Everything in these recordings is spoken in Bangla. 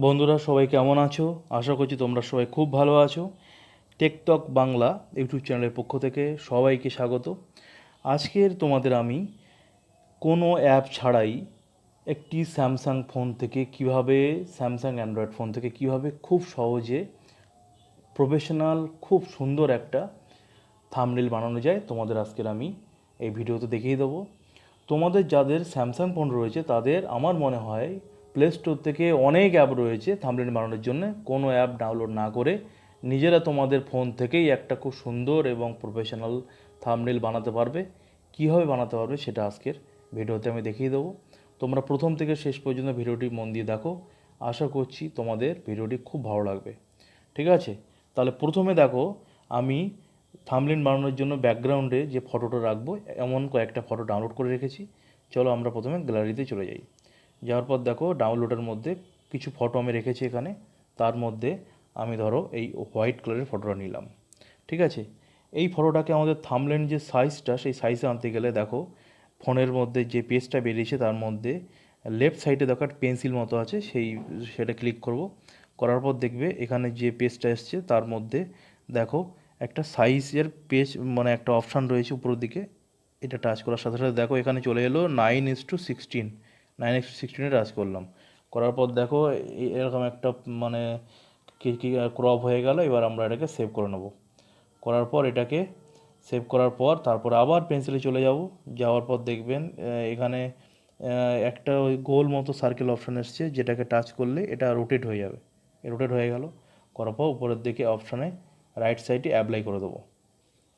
বন্ধুরা সবাই কেমন আছো? আশা করছি তোমরা সবাই খুব ভালো আছো। টেকটক বাংলা ইউটিউব চ্যানেলের পক্ষ থেকে সবাইকে স্বাগত। আজকের তোমাদের আমি কোনো অ্যাপ ছাড়াই একটি স্যামসাং ফোন থেকে কিভাবে স্যামসাং অ্যান্ড্রয়েড ফোন থেকে কিভাবে খুব সহজে প্রফেশনাল খুব সুন্দর একটা থাম্বনেল বানানো যায় তোমাদের আজকের আমি এই ভিডিওতে দেখিয়ে দেবো। তোমাদের যাদের স্যামসাং ফোন রয়েছে তাদের আমার মনে হয় প্লে স্টোর থেকে অনেক অ্যাপ রয়েছে থাম্বনেল বানানোর জন্য। কোনো অ্যাপ ডাউনলোড না করে নিজেরা তোমাদের ফোন থেকেই একটা খুব সুন্দর এবং প্রফেশনাল থাম্বনেল বানাতে পারবে। কীভাবে বানাতে পারবে সেটা আজকের ভিডিওতে আমি দেখিয়ে দেবো। তোমরা প্রথম থেকে শেষ পর্যন্ত ভিডিওটি মন দিয়ে দেখো। আশা করছি তোমাদের ভিডিওটি খুব ভালো লাগবে। ঠিক আছে, তাহলে প্রথমে দেখো, আমি থাম্বনেল বানানোর জন্য ব্যাকগ্রাউন্ডে যে ফটোটা রাখবো এমন কয়েকটা ফটো ডাউনলোড করে রেখেছি। চলো আমরা প্রথমে গ্যালারিতে চলে যাই। যাওয়ার পর দেখো ডাউনলোডের মধ্যে কিছু ফটো আমি রেখেছি এখানে। তার মধ্যে আমি ধরো এই হোয়াইট কালারের ফটোটা নিলাম। ঠিক আছে, এই ফটোটাকে আমাদের থাম্বনেল যে সাইজটা সেই সাইজে আনতে গেলে দেখো ফোনের মধ্যে যে পেজটা বেরিয়েছে তার মধ্যে লেফট সাইডে দেখো একটা পেন্সিল মতো আছে, সেটা ক্লিক করব। করার পর দেখবে এখানে যে পেজটা এসছে তার মধ্যে দেখো একটা সাইজের পেজ মানে একটা অপশান রয়েছে উপরের দিকে। এটা টাচ করার সাথে সাথে দেখো এখানে চলে এলো 9:16। 9:16 টাচ করলাম। করার পর দেখো এরকম একটা মানে কি ক্রপ হয়ে গেল। এবার আমরা এটাকে সেভ করে নেব। করার পর এটাকে সেভ করার পর তারপর আবার পেন্সিলে চলে যাব। যাওয়ার পর দেখবেন এখানে একটা ওই গোল মতো সার্কেল অপশান এসছে, যেটাকে টাচ করলে এটা রোটেট হয়ে যাবে। রোটেট হয়ে গেল। করার পর উপরের দিকে অপশানে রাইট সাইডে অ্যাপ্লাই করে দেবো।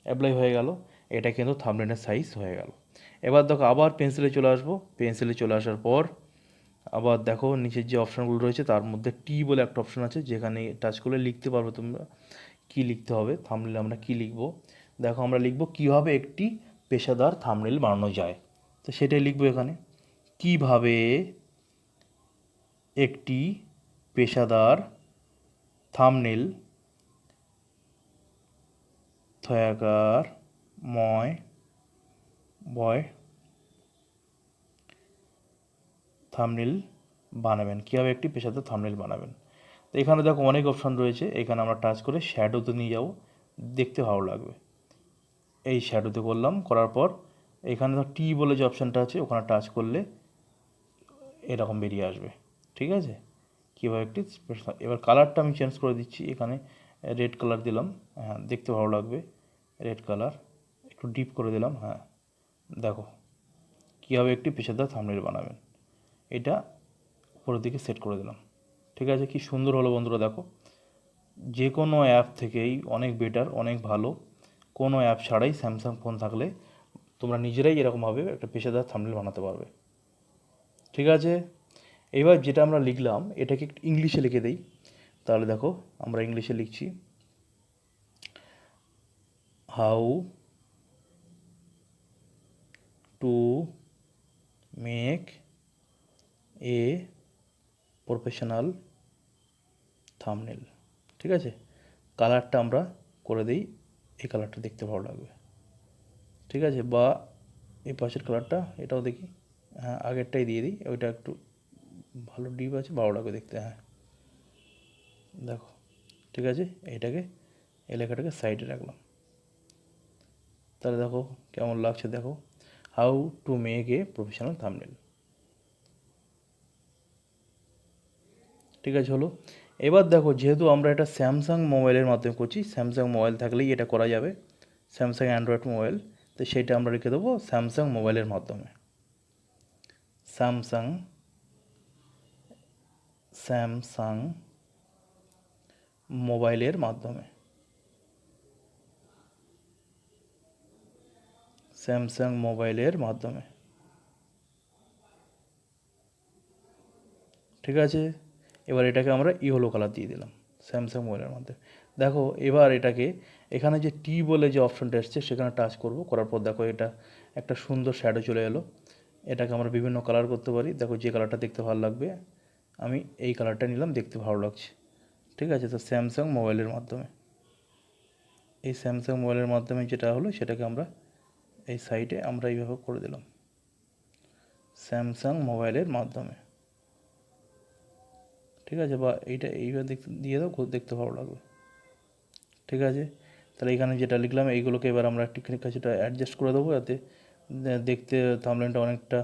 অ্যাপ্লাই হয়ে গেল। এটা কিন্তু থাম্বনেলের সাইজ হয়ে গেল। এবার দেখো আবার পেন্সিলে চলে আসবো। পেন্সিলে চলে আসার পর আবার দেখো নিচের যে অপশানগুলো রয়েছে তার মধ্যে টি বলে একটা অপশান আছে, যেখানে টাচ করলে লিখতে পারবে তোমরা কী লিখতে হবে। থাম্বনেলে আমরা কী লিখবো, দেখো আমরা লিখবো কীভাবে একটি পেশাদার থাম্বনেল বানানো যায়। তো সেটাই লিখবো এখানে, কিভাবে একটি পেশাদার থাম্বনেল থয়াকার ময় বয় থাম্বনেল বানাবেন, কীভাবে একটি পেশাদার থাম্বনেল বানাবেন। তো এখানে দেখো অনেক অপশান রয়েছে। এখানে আমরা টাচ করে শ্যাডোতে নিয়ে যাব, দেখতে ভালো লাগবে। এই শ্যাডোতে করলাম। করার পর এখানে ধর টি বলে যে অপশানটা আছে ওখানে টাচ করলে এরকম বেরিয়ে আসবে। ঠিক আছে, কীভাবে একটি এবার কালারটা আমি চেঞ্জ করে দিচ্ছি। এখানে রেড কালার দিলাম, হ্যাঁ দেখতে ভালো লাগবে। রেড কালার একটু ডিপ করে দিলাম। হ্যাঁ দেখো কীভাবে একটি পেশাদার থাম্বনেল বানাবেন, এটা উপরের দিকে সেট করে দিলাম। ঠিক আছে, কি সুন্দর হলো বন্ধুরা। দেখো যে কোনো অ্যাপ থেকেই অনেক বেটার, অনেক ভালো। কোনো অ্যাপ ছাড়াই স্যামসাং ফোন থাকলে তোমরা নিজেরাই এরকমভাবে একটা পেশাদার থাম্বনেল বানাতে পারবে। ঠিক আছে, এবার যেটা আমরা লিখলাম এটাকে একটু ইংলিশে লিখে দিই। তাহলে দেখো আমরা ইংলিশে লিখছি, how to make a professional thumbnail. ঠিক আছে, কালারটা আমরা করে দিই, এই কালারটা দেখতে ভালো লাগবে। ঠিক আছে, বা এই পাশের কালারটা এটাও দেখি। হ্যাঁ আগেরটাই দিয়ে দিই, ওইটা একটু ভালো ডিপ আছে, ভালো লাগবে দেখতে। হ্যাঁ দেখো ঠিক আছে, এইটাকে এই লেখাটাকে সাইডে রাখলাম। তাহলে দেখো কেমন লাগছে। দেখো how to make a professional thumbnail. ঠিক আছে হলো। এবার দেখো যেহেতু আমরা এটা স্যামসাং মোবাইলের মাধ্যমে করছি, স্যামসাং মোবাইল থাকলেই এটা করা যাবে, স্যামসাং অ্যান্ড্রয়েড মোবাইল। তো সেটা আমরা রেখে দেবো স্যামসাং মোবাইলের মাধ্যমে। স্যামসাং স্যামসাং মোবাইলের মাধ্যমে, স্যামসাং মোবাইলের মাধ্যমে। ঠিক আছে, এবার এটাকে আমরা ইয়েলো কালার দিয়ে দিলাম স্যামসাং মোবাইলের মধ্যে। দেখো এবার এটাকে এখানে যে টি বলে যে অপশনটা এসছে সেখানে টাচ করব। করার পর দেখো এটা একটা সুন্দর শ্যাডো চলে এলো। এটাকে আমরা বিভিন্ন কালার করতে পারি। দেখো যে কালারটা দেখতে ভালো লাগবে, আমি এই কালারটা নিলাম, দেখতে ভালো লাগছে। ঠিক আছে, তো স্যামসাং মোবাইলের মাধ্যমে, এই স্যামসাং মোবাইলের মাধ্যমে যেটা হলো সেটাকে আমরা এই সাইডে আমরা এইভাবে করে দিলাম, স্যামসাং মোবাইলের মাধ্যমে। ঠিক আছে, বা এইবার দেখতে দিয়ে দাও, দেখতে ভালো লাগবে। ঠিক আছে, তাহলে এখানে যেটা লিখলাম এইগুলোকে এবার আমরা একটুখানি কিছুটা অ্যাডজাস্ট করে দেবো, যাতে দেখতে থাম্বনেলটা অনেকটা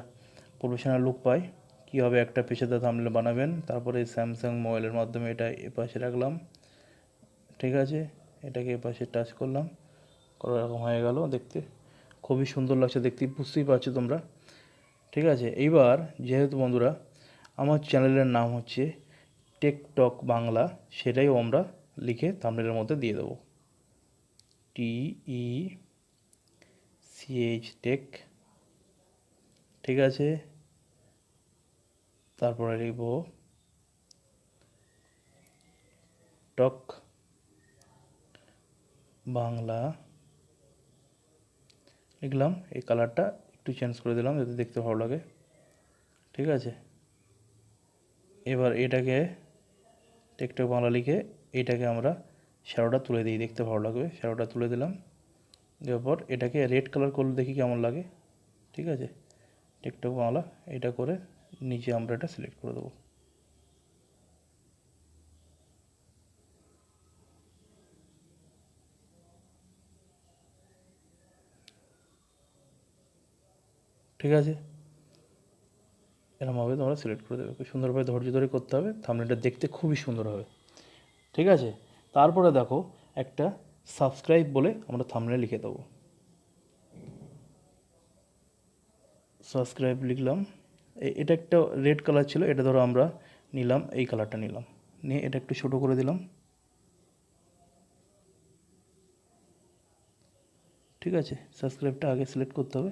প্রফেশনাল লুক পায়। কীভাবে একটা পেশাদার থাম্বনেল বানাবেন, তারপরে স্যামসাং মোবাইলের মাধ্যমে এটা এপাশে রাখলাম। ঠিক আছে, এটাকে এপাশে টাচ করলাম, করার এরকম হয়ে গেল। দেখতে খুবই সুন্দর লাগছে, দেখতে বুঝতেই পারছো তোমরা। ঠিক আছে, এইবার যেহেতু বন্ধুরা আমার চ্যানেলের নাম হচ্ছে টেকটক বাংলা, সেটাই আমরা লিখে থাম্বনেলের মধ্যে দিয়ে দেবো। TECH take. ঠিক আছে, তারপরে লিখব টক বাংলা, লিখলাম। এই কালারটা একটু চেঞ্জ করে দিলাম যাতে দেখতে ভালো লাগে। ঠিক আছে, এবার এটাকে টেকটক বাংলা লিখে এটাকে আমরা শ্যাডোটা তুলে দিই, দেখতে ভালো লাগবে। শ্যাডোটা তুলে দিলাম, দেওয়ার পর এটাকে রেড কালার করলে দেখি কেমন লাগে। ঠিক আছে, টেকটক বাংলা এটা করে নিচে আমরা এটা সিলেক্ট করে দেবো। ঠিক আছে, এরকমভাবে তোমরা সিলেক্ট করে দেবে, খুব সুন্দরভাবে ধৈর্য ধরে করতে হবে, থাম্বনেলটা দেখতে খুবই সুন্দর হবে। ঠিক আছে, তারপরে দেখো একটা সাবস্ক্রাইব বলে আমরা থাম্বনেলে লিখে দেবো। সাবস্ক্রাইব লিখলাম। এটা একটা রেড কালার ছিল, এটা ধরো আমরা নিলাম, এই কালারটা নিলাম, নিয়ে এটা একটু ছোটো করে দিলাম। ঠিক আছে, সাবস্ক্রাইবটা আগে সিলেক্ট করতে হবে,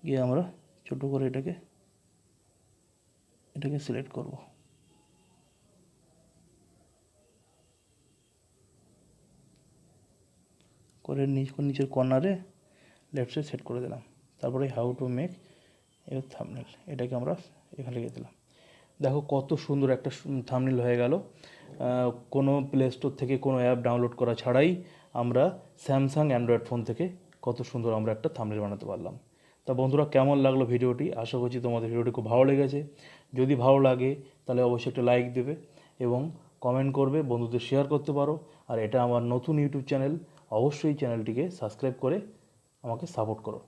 গিয়ে আমরা ছোটো করে এটাকে সিলেক্ট করব। করে নিচের কর্নারে লেফট সাইড সেট করে দিলাম। তারপরে how to make a thumbnail, এটাকে আমরা এখানে লিখে দিলাম। দেখো কত সুন্দর একটা থাম্বনেল হয়ে গেল। কোনো প্লে স্টোর থেকে কোনো অ্যাপ ডাউনলোড করা ছাড়াই আমরা স্যামসাং অ্যান্ড্রয়েড ফোন থেকে কত সুন্দর আমরা একটা থাম্বনেল বানাতে পারলাম। তা বন্ধুরা, কেমন লাগলো ভিডিওটি? আশা করছি তোমাদের ভিডিওটি খুব ভালো লেগেছে। যদি ভালো লাগে তাহলে অবশ্যই একটা লাইক দেবে এবং কমেন্ট করবে, বন্ধুদের শেয়ার করতে পারো। আর এটা আমার নতুন ইউটিউব চ্যানেল, অবশ্যই চ্যানেলটিকে সাবস্ক্রাইব করে আমাকে সাপোর্ট করো।